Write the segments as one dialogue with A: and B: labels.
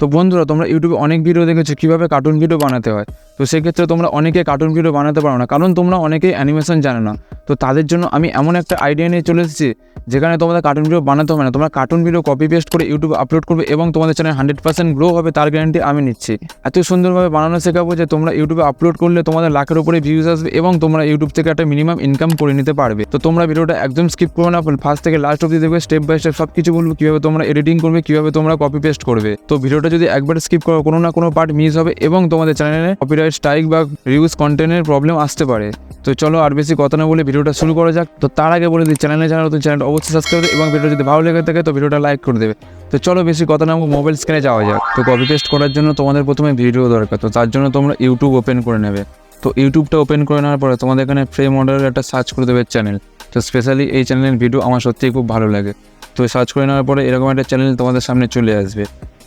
A: তো বন্ধুরা, তোমরা ইউটিউবে অনেক ভিডিও দেখেছো কীভাবে কার্টুন ভিডিও বানাতে হয়। তো সেক্ষেত্রে তোমরা অনেকে কার্টুন ভিডিও বানাতে পারো না, কারণ তোমরা অনেকেই অ্যানিমেশন জানো না। তো তাদের জন্য আমি এমন একটা আইডিয়া নিয়ে চলে এসেছি, যেখানে তোমাদের কার্টুন ভিডিও বানাতে হবে না। তোমরা কার্টুন ভিডিও কপি পেস্ট করে ইউটিউবে আপলোড করবে এবং তোমাদের চ্যানেল 100% গ্রো হবে, তার গ্যারান্টি আমি নিচ্ছি। এত সুন্দরভাবে বানানো শেখাবো যে তোমরা ইউটিউবে আপলোড করলে তোমাদের লাখের উপরে ভিউজ আসবে এবং তোমরা ইউটিউব থেকে একটা মিনিমাম ইনকাম করে নিতে পারবে। তো তোমরা ভিডিওটা একদম স্কিপ করো না, ফার্স্ট থেকে লাস্ট অবধি দেখবে। স্টেপ বাই স্টেপ সব কিছু বলবো, কীভাবে তোমরা এডিটিং করবে, কীভাবে তোমরা কপি পেস্ট করবে। তো ভিডিওটা যদি একবার স্কিপ করো, কোনো না কোনো পার্ট মিস হবে এবং তোমাদের চ্যানেলে কপিরাইট স্ট্রাইক বা রিউজ কন্টেন্টের প্রবলেম আসতে পারে। তো চলো আর বেশি কথা না বলে ভিডিওটা শুরু করা যাক। তো তার আগে বলে দিই, চ্যানেলটা অবশ্যই সাবস্ক্রাইব করবে এবং ভিডিও যদি ভালো লেগে থাকে তো ভিডিওটা লাইক করে দেবে। তো চলো বেশি কথা না মোবাইল স্ক্রিনে যাওয়া যাক। তো কপি পেস্ট করার জন্য তোমাদের প্রথমে ভিডিও দরকার। তো তার জন্য তোমরা ইউটিউব ওপেন করে নেবে। তো ইউটিউবটা ওপেন করে নেওয়ার পরে তোমাদের এখানে ফ্রেম অর্ডারের একটা সার্চ করে দেবে চ্যানেল। তো স্পেশালি এই চ্যানেলের ভিডিও আমার সত্যিই খুব ভালো লাগে। তো সার্চ করে নেওয়ার পরে এরকম একটা চ্যানেল তোমাদের সামনে চলে আসবে।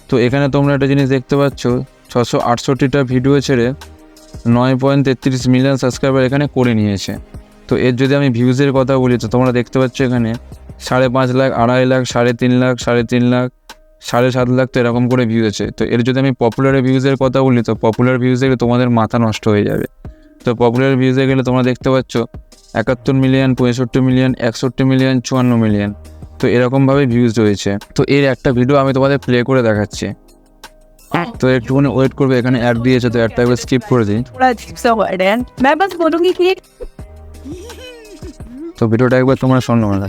A: তো এখানে তোমরা একটা জিনিস দেখতে পাচ্ছ, 668টা ভিডিও ছেড়ে 9.33 মিলিয়ন সাবস্ক্রাইবার এখানে করে নিয়েছে। তো এর যদি আমি ভিউজের কথা বলি, তো তোমরা দেখতে পাচ্ছ এখানে 5.5 লাখ, 2.5 লাখ, 3.5 লাখ, 3.5 লাখ, 7.5 লাখ, তো এরকম করে ভিউজ আছে। তো এর যদি আমি পপুলার ভিউজের কথা বলি, তো পপুলার ভিউজে গেলে তোমাদের মাথা নষ্ট হয়ে যাবে। তো পপুলার ভিউজে গেলে তোমরা দেখতে পাচ্ছ 71 মিলিয়ন, 65 মিলিয়ন, 61 মিলিয়ন, 54 মিলিয়ন, তো এরকমভাবে ভিউজ রয়েছে। তো এর একটা ভিডিও আমি তোমাদের প্লে করে দেখাচ্ছি। তো একটুখানি ওয়েট করবে, এখানে অ্যাড দিয়েছে, তো অ্যাডটা একবার স্কিপ করে দিই।
B: मैं बस बोलूंगी कि
A: তো ভিডিওটা একবার তোমরা শোনো না।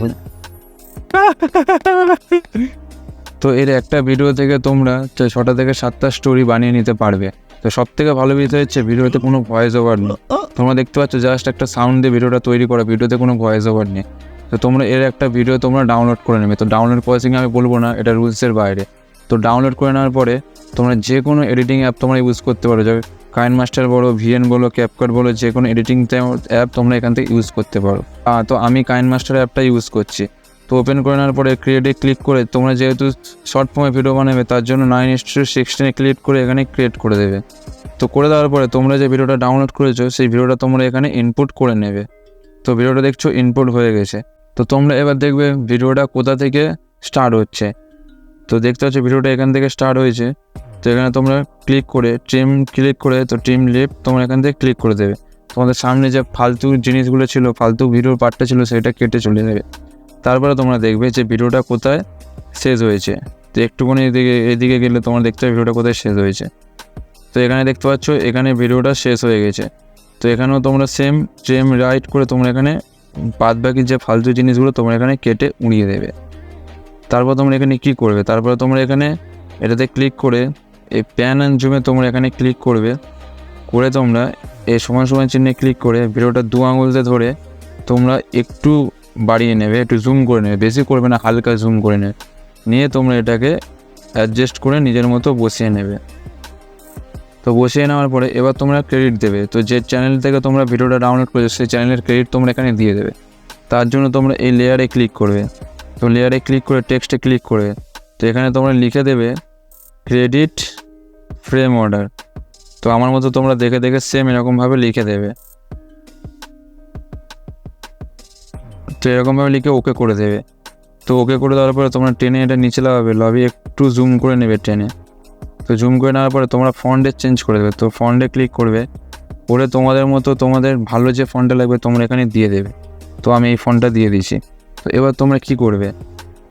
A: তো এর একটা ভিডিও থেকে তোমরা 6টা থেকে 7টা স্টোরি বানিয়ে নিতে পারবে। তো সব থেকে ভালো বিষয় হচ্ছে ভিডিওতে কোনো ভয়েস ওভার নেই। তোমরা দেখতে পাচ্ছ জাস্ট একটা সাউন্ড দিয়ে ভিডিওটা তৈরি করা, ভিডিওতে কোনো ভয়েস ওভার নেই। তো তোমরা এর একটা ভিডিও তোমরা ডাউনলোড করে নেবে। তো ডাউনলোড প্রসেসিং আমি বলবো না, এটা রুলসের বাইরে। তো ডাউনলোড করে নেওয়ার পরে তোমরা যে কোনো এডিটিং অ্যাপ তোমরা ইউজ করতে পারো, যাবে কাইনমাস্টার বলো, ভিএন বলো, ক্যাপকাট বলো, যে কোনো এডিটিং অ্যাপ তোমরা এখান থেকে ইউজ করতে পারো। তো আমি কাইনমাস্টার অ্যাপটা ইউজ করছি। তো ওপেন করে নেওয়ার পরে ক্রিয়েটে ক্লিক করে তোমরা যেহেতু শর্ট ফর্মে ভিডিও বানাবে, তার জন্য 9:16 ক্লিক করে এখানে ক্রিয়েট করে দেবে। তো করে দেওয়ার পরে তোমরা যে ভিডিওটা ডাউনলোড করেছো সেই ভিডিওটা তোমরা এখানে ইনপুট করে নেবে। তো ভিডিওটা দেখছো ইনপুট হয়ে গেছে। তো তোমরা এবার দেখবে ভিডিওটা কোথা থেকে স্টার্ট হচ্ছে। তো দেখতে পাচ্ছ ভিডিওটা এখান থেকে স্টার্ট হয়েছে। তো এখানে তোমরা ক্লিক করে ক্লিক করে তো ট্রিম লেফট তোমরা এখান থেকে ক্লিক করে দেবে। তোমাদের সামনে যে ফালতু জিনিসগুলো ছিল, ফালতু ভিডিওর পার্টটা ছিল, সেটা কেটে চলে যাবে। তারপরে তোমরা দেখবে যে ভিডিওটা কোথায় শেষ হয়েছে। তো একটুখানি এদিকে গেলে তোমরা দেখতে পাবে ভিডিওটা কোথায় শেষ হয়েছে। তো এখানে দেখতে পাচ্ছ এখানে ভিডিওটা শেষ হয়ে গেছে। তো এখানেও তোমরা সেম ট্রিম রাইট করে তোমরা এখানে বাদ বাকি যে ফালতু জিনিসগুলো তোমরা এখানে কেটে উড়িয়ে দেবে। তারপর তোমরা এখানে কী করবে, তারপরে তোমরা এখানে এটাতে ক্লিক করে এই প্যান অ্যান্ড জুমে তোমরা এখানে ক্লিক করবে। করে তোমরা এই সমান চিহ্নে ক্লিক করে ভিডিওটা 2 আঙুলতে ধরে তোমরা একটু বাড়িয়ে নেবে, একটু জুম করে নেবে, বেশি করবে না, হালকা জুম করে নেবে। নিয়ে তোমরা এটাকে অ্যাডজাস্ট করে নিজের মতো বসিয়ে নেবে। তো বসিয়ে নেওয়ার পরে এবার তোমরা ক্রেডিট দেবে। তো যে চ্যানেল থেকে তোমরা ভিডিওটা ডাউনলোড করেছো সেই চ্যানেলের ক্রেডিট তোমরা এখানে দিয়ে দেবে। তার জন্য তোমরা এই লেয়ারে ক্লিক করবে। তো লেয়ারে ক্লিক করে টেক্সটে ক্লিক করবে। তো এখানে তোমরা লিখে দেবে ক্রেডিট ফ্রেম অর্ডার। তো আমার মতো তোমরা দেখে দেখে সেম এরকমভাবে লিখে দেবে। তো এরকমভাবে লিখে ওকে করে দেবে। তো ওকে করে দেওয়ার পরে তোমরা টেনে এটা নিচে লাগাবে, লবি একটু জুম করে নেবে টেনে। তো জুম করে নেওয়ার পরে তোমরা ফন্টে চেঞ্জ করে দেবে। তো ফন্টে ক্লিক করবে, করে তোমাদের মতো তোমাদের ভালো যে ফন্টটা লাগবে তোমরা এখানে দিয়ে দেবে। তো আমি এই ফন্টটা দিয়ে দিয়েছি। তো এবার তোমরা কি করবে,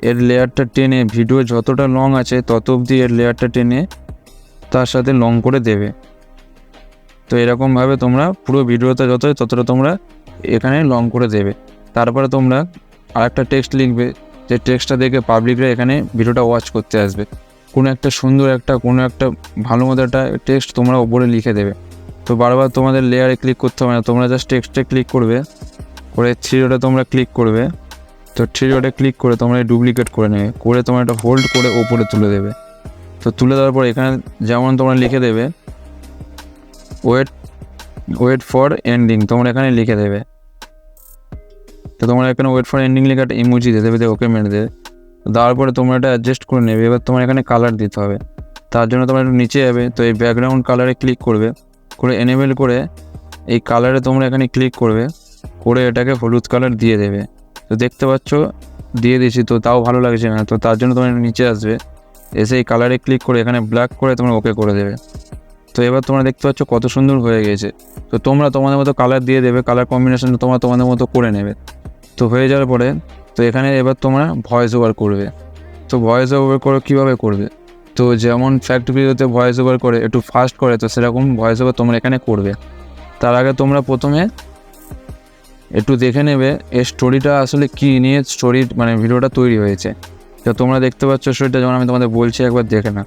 A: এর লেয়ারটা টেনে ভিডিও যতটা লং আছে তত অবধি এর লেয়ারটা টেনে তার সাথে লং করে দেবে। তো এরকমভাবে তোমরা পুরো ভিডিওটা যত হয় ততটা তোমরা এখানে লং করে দেবে। তারপরে তোমরা আরেকটা টেক্সট লিখবে, যে টেক্সটটা দেখে পাবলিকরা এখানে ভিডিওটা ওয়াচ করতে আসবে। কোনো একটা সুন্দর কোনো একটা ভালো মতো একটা টেক্সট তোমরা ওপরে লিখে দেবে। তো বারবার তোমাদের লেয়ারে ক্লিক করতে হবে না, তোমরা জাস্ট টেক্সটে ক্লিক করবে, করে 3 ডটে তোমরা ক্লিক করবে। তো 3 ডটে ক্লিক করে তোমরা ডুপ্লিকেট করে নেবে, করে তোমরা এটা হোল্ড করে ওপরে তুলে দেবে। তো তুলে দেওয়ার পর এখানে যেমন তোমরা লিখে দেবে ওয়েট ফর এন্ডিং, তোমরা এখানে লিখে দেবে। তো তোমরা এখানে ওয়েট ফর এন্ডিং লিখে একটা ইমোজি দিয়ে দেবে, ওকে মেরে দেবে। দেওয়ার পরে তোমরা এটা অ্যাডজাস্ট করে নেবে। এবার তোমার এখানে কালার দিতে হবে। তার জন্য তোমরা একটু নিচে যাবে। তো এই ব্যাকগ্রাউন্ড কালারে ক্লিক করবে, করে এনেবেল করে এই কালারে তোমরা এখানে ক্লিক করবে, করে এটাকে হলুদ কালার দিয়ে দেবে। তো দেখতে পাচ্ছ দিয়ে দিয়েছি, তো তাও ভালো লাগছে না। তো তার জন্য তোমরা নিচে আসবে, এসে এই কালারে ক্লিক করে এখানে ব্ল্যাক করে তোমরা ওকে করে দেবে। তো এবার তোমরা দেখতে পাচ্ছ কত সুন্দর হয়ে গেছে। তো তোমরা তোমাদের মতো কালার দিয়ে দেবে, কালার কম্বিনেশন তোমরা তোমাদের মতো করে নেবে। তো হয়ে যাওয়ার পরে তো এখানে এবার তোমরা ভয়েস ওভার করবে। তো ভয়েস ওভার করে কীভাবে করবে, তো যেমন ফ্যাক্ট ভিডিওতে ভয়েস ওভার করে একটু ফাস্ট করে, তো সেরকম ভয়েস ওভার তোমরা এখানে করবে। তার আগে তোমরা প্রথমে একটু দেখে নেবে এই স্টোরিটা আসলে কী নিয়ে মানে ভিডিওটা তৈরি হয়েছে। তো তোমরা দেখতে পাচ্ছ স্টোরিটা, যেমন আমি তোমাদের বলছি একবার দেখে না,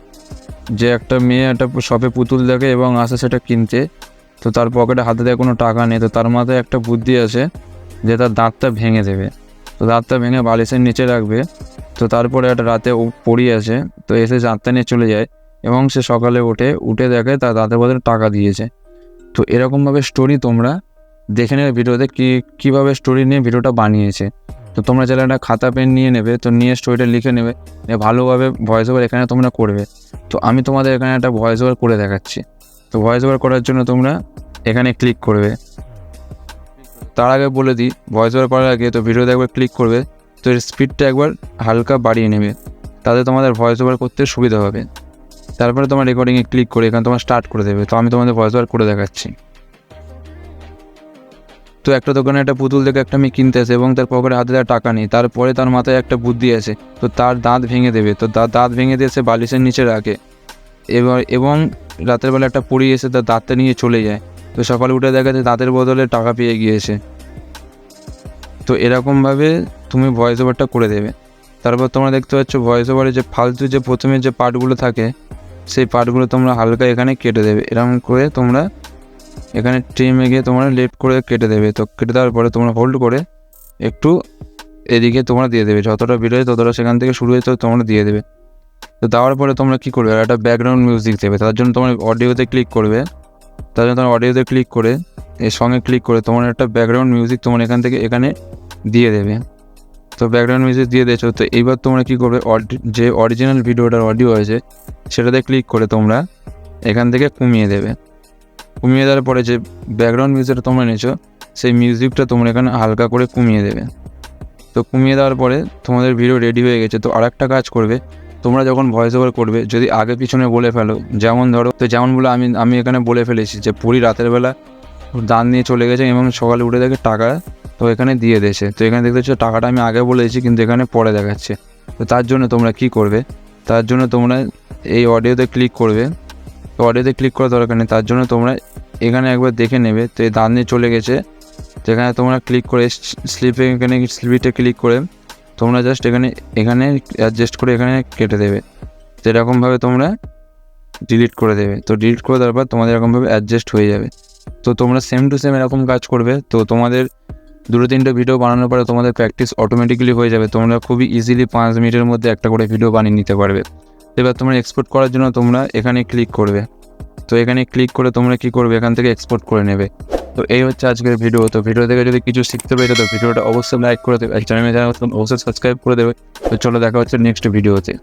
A: যে একটা মেয়ে একটা শপে পুতুল দেখে এবং আসে সেটা কিনতে। তো তার পকেটে হাতে দেয় কোনো টাকা নেই, তো তার মাথায় একটা বুদ্ধি আসে যে তার দাঁতটা ভেঙে দেবে। তো দাঁতটা ভেঙে বালিশের নিচে রাখবে। তো তারপরে একটা রাতে ও পড়ি আসে, তো এসে দাঁতটা নিয়ে চলে যায় এবং সে সকালে উঠে দেখে তার দাঁতের বদলে টাকা দিয়েছে। তো এরকমভাবে স্টোরি তোমরা দেখে নেবে ভিডিওতে কীভাবে স্টোরি নিয়ে ভিডিওটা বানিয়েছে। তো তোমরা চাইলে একটা খাতা পেন নিয়ে নেবে, তো নিয়ে স্টোরিটা লিখে নেবে, ভালোভাবে ভয়েস ওভার এখানে তোমরা করবে। তো আমি তোমাদের এখানে একটা ভয়েস ওভার করে দেখাচ্ছি। তো ভয়েস ওভার করার জন্য তোমরা এখানে ক্লিক করবে। তার আগে বলে দিই, ভয়েস ওভার করার আগে তো ভিডিওতে একবার ক্লিক করবে, তো এর স্পিডটা একবার হালকা বাড়িয়ে নেবে, তাতে তোমাদের ভয়েস ওভার করতে সুবিধা হবে। তারপরে তোমার রেকর্ডিংয়ে ক্লিক করে এখানে তোমার স্টার্ট করে দেবে। তো আমি তোমাদের ভয়েস ওভার করে দেখাচ্ছি। তো একটা দোকানে একটা পুতুল দেখে একটা মেয়ে কিনতে আসে এবং তার পকেটে হাতে তার টাকা নেই। তারপরে তার মাথায় একটা বুদ্ধি আছে, তো তার দাঁত ভেঙে দেবে। তো দাঁত ভেঙে দিয়ে সে বালিশের নিচে রাখে এবং রাতের বেলা একটা পড়ি এসে তার দাঁতটা নিয়ে চলে যায়। তো সকালে উঠে দেখা যায় দাঁতের বদলে টাকা পেয়ে গিয়েছে। তো এরকমভাবে তুমি ভয়েস ওভারটা করে দেবে। তারপর তোমরা দেখতে পাচ্ছ ভয়েস ওভারে যে ফালতু যে প্রথমে যে পার্টগুলো থাকে সেই পার্টগুলো তোমরা হালকা এখানে কেটে দেবে। এরকম করে তোমরা এখানে ট্রিমে গিয়ে তোমরা লেফট করে কেটে দেবে। তো কেটে দেওয়ার পরে তোমরা হোল্ড করে একটু এদিকে তোমরা দিয়ে দেবে, যতটা ভিডিও ততটা সেখান থেকে শুরু হয়েছে তোমরা দিয়ে দেবে। তো দেওয়ার পরে তোমরা কী করবে, একটা ব্যাকগ্রাউন্ড মিউজিক দেবে। তার জন্য তোমার অডিওতে ক্লিক করবে। তার জন্য তোমার অডিওতে ক্লিক করে এর সঙ্গে ক্লিক করে তোমার একটা ব্যাকগ্রাউন্ড মিউজিক তোমার এখান থেকে এখানে দিয়ে দেবে। তো ব্যাকগ্রাউন্ড মিউজিক দিয়ে দিয়েছো। তো এইবার তোমরা কী করবে, যে অরিজিনাল ভিডিওটার অডিও আছে সেটাতে ক্লিক করে তোমরা এখান থেকে কমিয়ে দেবে। কমিয়ে দেওয়ার পরে যে ব্যাকগ্রাউন্ড মিউজিকটা তোমরা নিয়েছো সেই মিউজিকটা তোমরা এখানে হালকা করে কমিয়ে দেবে। তো কমিয়ে দেওয়ার পরে তোমাদের ভিডিও রেডি হয়ে গেছে। তো আরেকটা কাজ করবে, তোমরা যখন ভয়েস ওভার করবে যদি আগে পিছনে বলে ফেলো, যেমন ধরো, তো যেমন বলে আমি এখানে বলে ফেলেছি যে পুরী রাতের বেলা দান নিয়ে চলে গেছে এবং সকালে উঠে দেখে টাকা তো এখানে দিয়ে দিয়েছে। তো এখানে দেখতে পাচ্ছ টাকাটা আমি আগে বলেছি কিন্তু এখানে পরে দেখাচ্ছে। তো তার জন্য তোমরা কি করবে, তার জন্য তোমরা এই অডিওতে ক্লিক করবে। তো অডিওতে ক্লিক করা দরকার নেই, তার জন্য তোমরা এখানে একবার দেখে নেবে। তো এই দান নিয়ে চলে গেছে, তো এখানে তোমরা ক্লিক করে এখানে স্লিপে ক্লিক করে তোমরা জাস্ট এখানে অ্যাডজাস্ট করে এখানে কেটে দেবে। তো এরকমভাবে তোমরা ডিলিট করে দেবে। তো ডিলিট করে দেওয়ার পর তোমাদের এরকমভাবে অ্যাডজাস্ট হয়ে যাবে। তো তোমরা সেম টু সেম এরকম কাজ করবে। তো তোমাদের 2-3টে ভিডিও বানানোর পরে তোমাদের প্র্যাকটিস অটোমেটিক্যালি হয়ে যাবে। তোমরা খুবই ইজিলি 5 মিনিটের মধ্যে একটা করে ভিডিও বানিয়ে নিতে পারবে। এবার তোমরা এক্সপোর্ট করার জন্য তোমরা এখানে ক্লিক করবে। তো এখানে ক্লিক করে তোমরা কি করবে, এখান থেকে এক্সপোর্ট করে নেবে। তো এই হচ্ছে আজকের ভিডিও। তো ভিডিও থেকে যদি কিছু শিখতে পেরে তো ভিডিওটা অবশ্যই লাইক করে দেবে, চ্যানেলে অবশ্যই সাবস্ক্রাইব করে দেবে। তো চলো দেখা হচ্ছে নেক্সট ভিডিওতে।